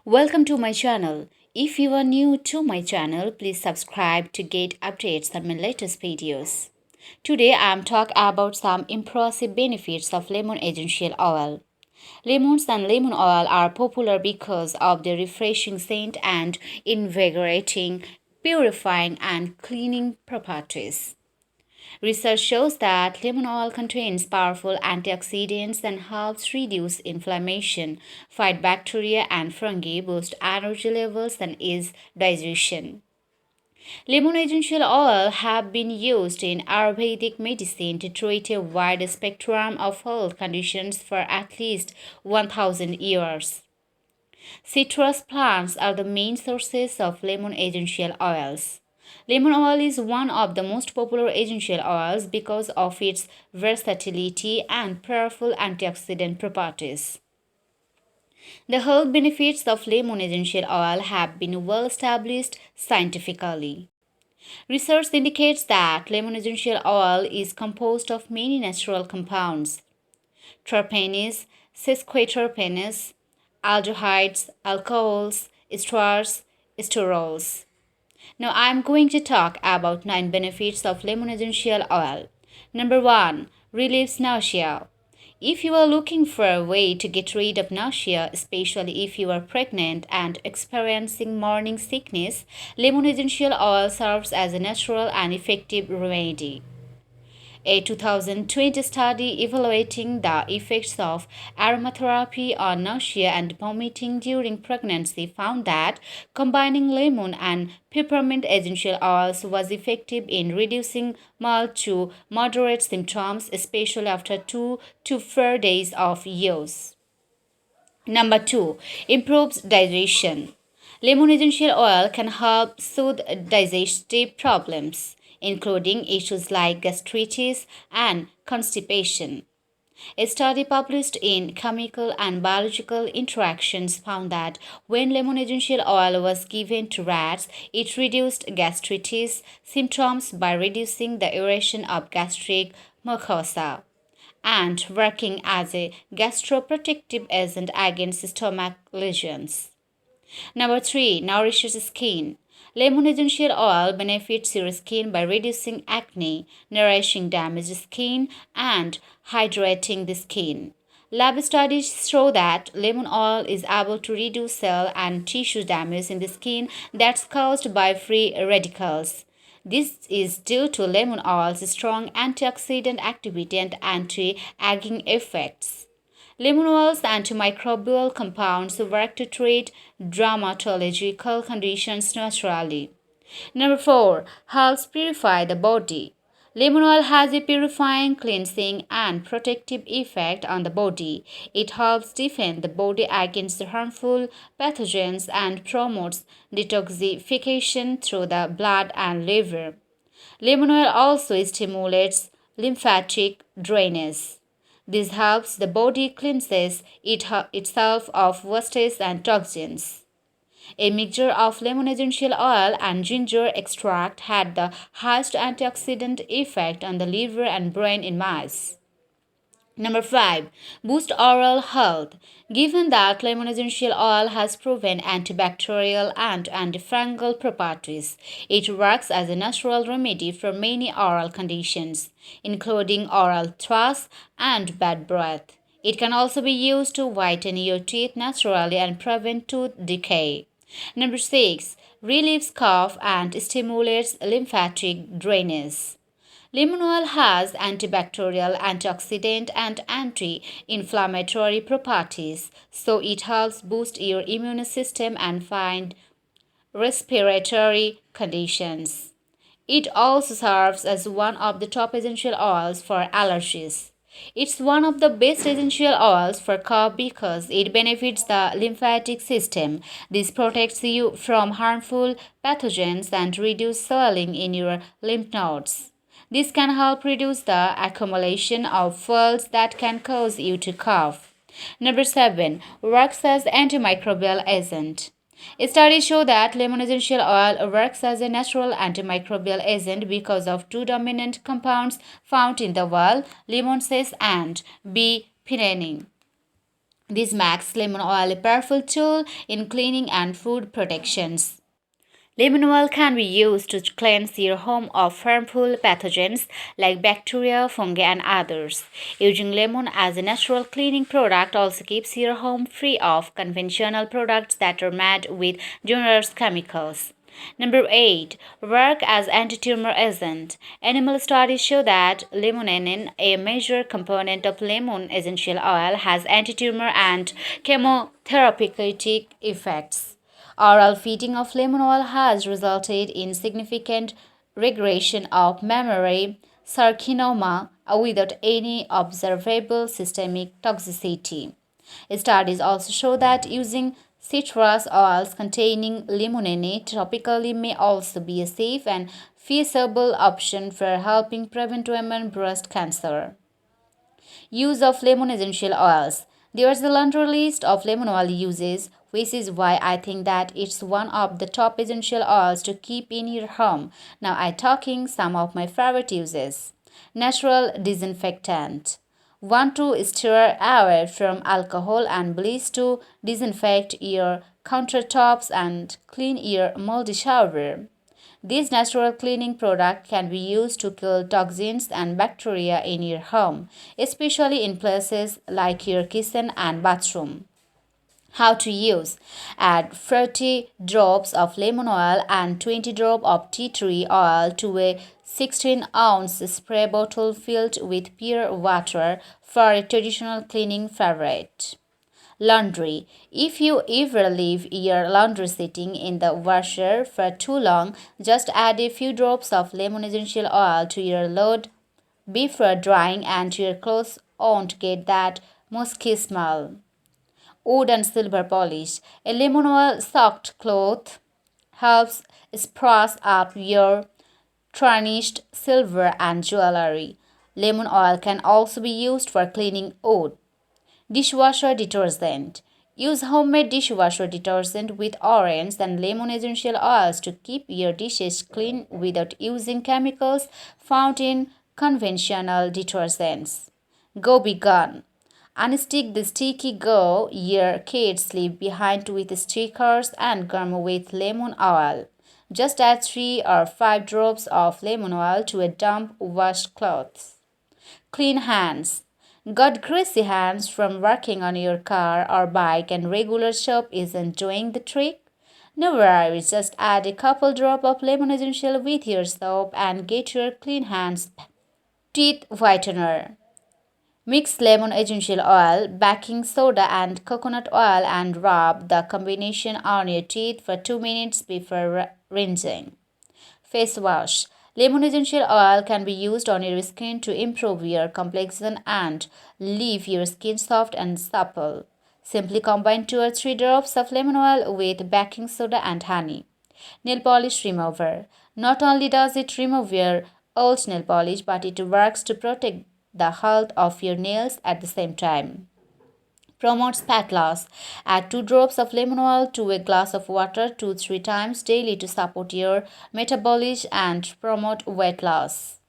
Welcome to my channel. If you are new to my channel, please subscribe to get updates on my latest videos. Today I am talking about some impressive benefits of lemon essential oil. Lemons and lemon oil are popular because of their refreshing scent and invigorating, purifying and cleaning properties. Research shows that lemon oil contains powerful antioxidants and helps reduce inflammation, fight bacteria and fungi, boost energy levels, and ease digestion. Lemon essential oil have been used in Ayurvedic medicine to treat a wide spectrum of health conditions for at least 1000 years. Citrus plants are the main sources of lemon essential oils. Lemon oil is one of the most popular essential oils because of its versatility and powerful antioxidant properties. The health benefits of lemon essential oil have been well established scientifically. Research indicates that lemon essential oil is composed of many natural compounds: terpenes, sesquiterpenes, aldehydes, alcohols, esters, sterols. Now I am going to talk about 9 benefits of lemon essential oil. Number 1. Relieves nausea. If you are looking for a way to get rid of nausea, especially if you are pregnant and experiencing morning sickness, lemon essential oil serves as a natural and effective remedy. A 2020 study evaluating the effects of aromatherapy on nausea and vomiting during pregnancy found that combining lemon and peppermint essential oils was effective in reducing mild to moderate symptoms, especially after 2 to 4 days of use. Number 2. Improves digestion. Lemon essential oil can help soothe digestive problems, including issues like gastritis and constipation. A study published in Chemical and Biological Interactions found that when lemon essential oil was given to rats, it reduced gastritis symptoms by reducing the aeration of gastric mucosa and working as a gastroprotective agent against stomach lesions. Number 3. Nourishes skin. Lemon essential oil benefits your skin by reducing acne, nourishing damaged skin, and hydrating the skin. Lab studies show that lemon oil is able to reduce cell and tissue damage in the skin that's caused by free radicals. This is due to lemon oil's strong antioxidant activity and anti-aging effects. Lemon oil's antimicrobial compounds work to treat dermatological conditions naturally. Number 4. Helps purify the body. Lemon oil has a purifying, cleansing, and protective effect on the body. It helps defend the body against harmful pathogens and promotes detoxification through the blood and liver. Lemon oil also stimulates lymphatic drainage. This helps the body cleanses itself of wastes and toxins. A mixture of lemon essential oil and ginger extract had the highest antioxidant effect on the liver and brain in mice. Number 5. Boost oral health. Given that lemon essential oil has proven antibacterial and antifungal properties, it works as a natural remedy for many oral conditions, including oral thrush and bad breath. It can also be used to whiten your teeth naturally and prevent tooth decay. Number 6. Relieves cough and stimulates lymphatic drainage. Lemon oil has antibacterial, antioxidant, and anti inflammatory properties, so it helps boost your immune system and fight respiratory conditions. It also serves as one of the top essential oils for allergies. It's one of the best essential oils for cough because it benefits the lymphatic system. This protects you from harmful pathogens and reduces swelling in your lymph nodes. This can help reduce the accumulation of fluids that can cause you to cough. Number 7. Works as antimicrobial agent. Studies show that lemon essential oil works as a natural antimicrobial agent because of two dominant compounds found in the oil, limonene and B-pinene. This makes lemon oil a powerful tool in cleaning and food protections. Lemon oil can be used to cleanse your home of harmful pathogens like bacteria, fungi, and others. Using lemon as a natural cleaning product also keeps your home free of conventional products that are made with dangerous chemicals. Number 8. Work as anti-tumor agent. Animal studies show that limonene, a major component of lemon essential oil, has anti-tumor and chemotherapeutic effects. Oral feeding of lemon oil has resulted in significant regression of mammary sarcoma without any observable systemic toxicity. Studies also show that using citrus oils containing limonene topically may also be a safe and feasible option for helping prevent women breast cancer. Use of lemon essential oils. There's a laundry list of lemon oil uses, which is why I think that it's one of the top essential oils to keep in your home. Now I'm talking some of my favorite uses. Natural disinfectant. Want to stir away from alcohol and bleach to disinfect your countertops and clean your moldy shower. This natural cleaning product can be used to kill toxins and bacteria in your home, especially in places like your kitchen and bathroom. How to use: add 30 drops of lemon oil and 20 drops of tea tree oil to a 16-ounce spray bottle filled with pure water for a traditional cleaning favorite. Laundry. If you ever leave your laundry sitting in the washer for too long, just add a few drops of lemon essential oil to your load before drying and your clothes won't get that musky smell. Wood and silver polish. A lemon oil soaked cloth helps spruce up your tarnished silver and jewelry. Lemon oil can also be used for cleaning wood. Dishwasher detergent. Use homemade dishwasher detergent with orange and lemon essential oils to keep your dishes clean without using chemicals found in conventional detergents. Go be gone. Unstick the sticky goo your kids leave behind with stickers and gum with lemon oil. Just add 3 or 5 drops of lemon oil to a damp washed cloth. Clean hands. Got greasy hands from working on your car or bike and regular soap isn't doing the trick? No worries, just add a couple drops of lemon essential with your soap and get your clean hands back. Teeth whitener. Mix lemon essential oil, baking soda, and coconut oil and rub the combination on your teeth for 2 minutes before rinsing. Face wash. Lemon essential oil can be used on your skin to improve your complexion and leave your skin soft and supple. Simply combine 2 or 3 drops of lemon oil with baking soda and honey. Nail polish remover. Not only does it remove your old nail polish, but it works to protect the health of your nails at the same time. Promotes fat loss. Add 2 drops of lemon oil to a glass of water 2-3 times daily to support your metabolism and promote weight loss.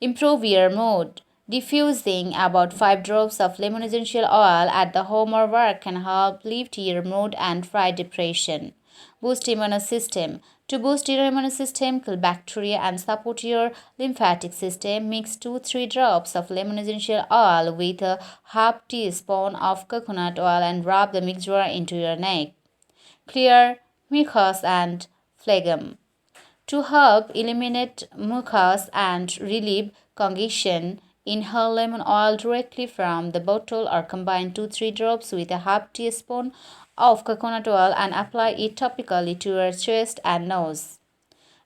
Improve your mood. Diffusing about 5 drops of lemon essential oil at the home or work can help lift your mood and fight depression. Boost immune system. To boost your immune system, kill bacteria, and support your lymphatic system, mix 2-3 drops of lemon essential oil with a half teaspoon of coconut oil and rub the mixture into your neck. Clear mucus and phlegm. To help eliminate mucus and relieve congestion, inhale lemon oil directly from the bottle or combine 2-3 drops with a half teaspoon of coconut oil and apply it topically to your chest and nose.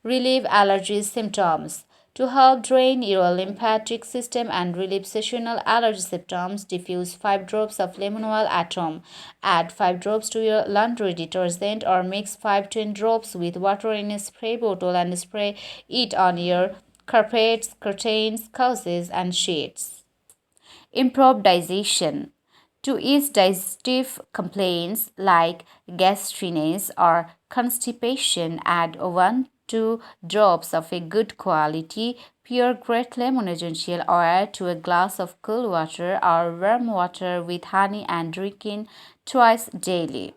Relieve allergy symptoms. To help drain your lymphatic system and relieve seasonal allergy symptoms, diffuse 5 drops of lemon oil at home. Add 5 drops to your laundry detergent or mix 5-10 drops with water in a spray bottle and spray it on your carpets, curtains, couches, and sheets. Improve digestion. To ease digestive complaints like gastritis or constipation, add 1 2 drops of a good quality, pure grade lemon essential oil to a glass of cool water or warm water with honey and drinking twice daily.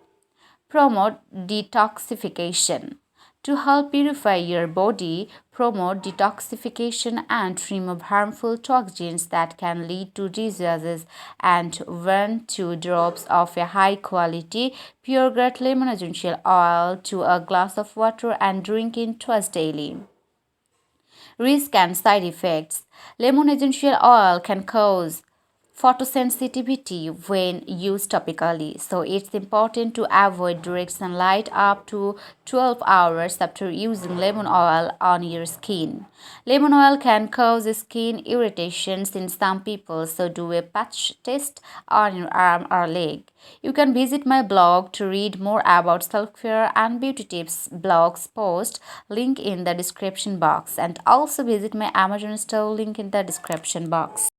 Promote detoxification. To help purify your body, promote detoxification and remove harmful toxins that can lead to diseases, and 1-2 drops of a high quality pure grade lemon essential oil to a glass of water and drink it twice daily. Risk and side effects. Lemon essential oil can cause photosensitivity when used topically, so it's important to avoid direct sunlight up to 12 hours after using lemon oil on your skin. Lemon oil can cause skin irritations in some people, so do a patch test on your arm or leg. You can visit my blog to read more about self-care and beauty tips. Blogs post link in the description box, and also visit my Amazon store link in the description box.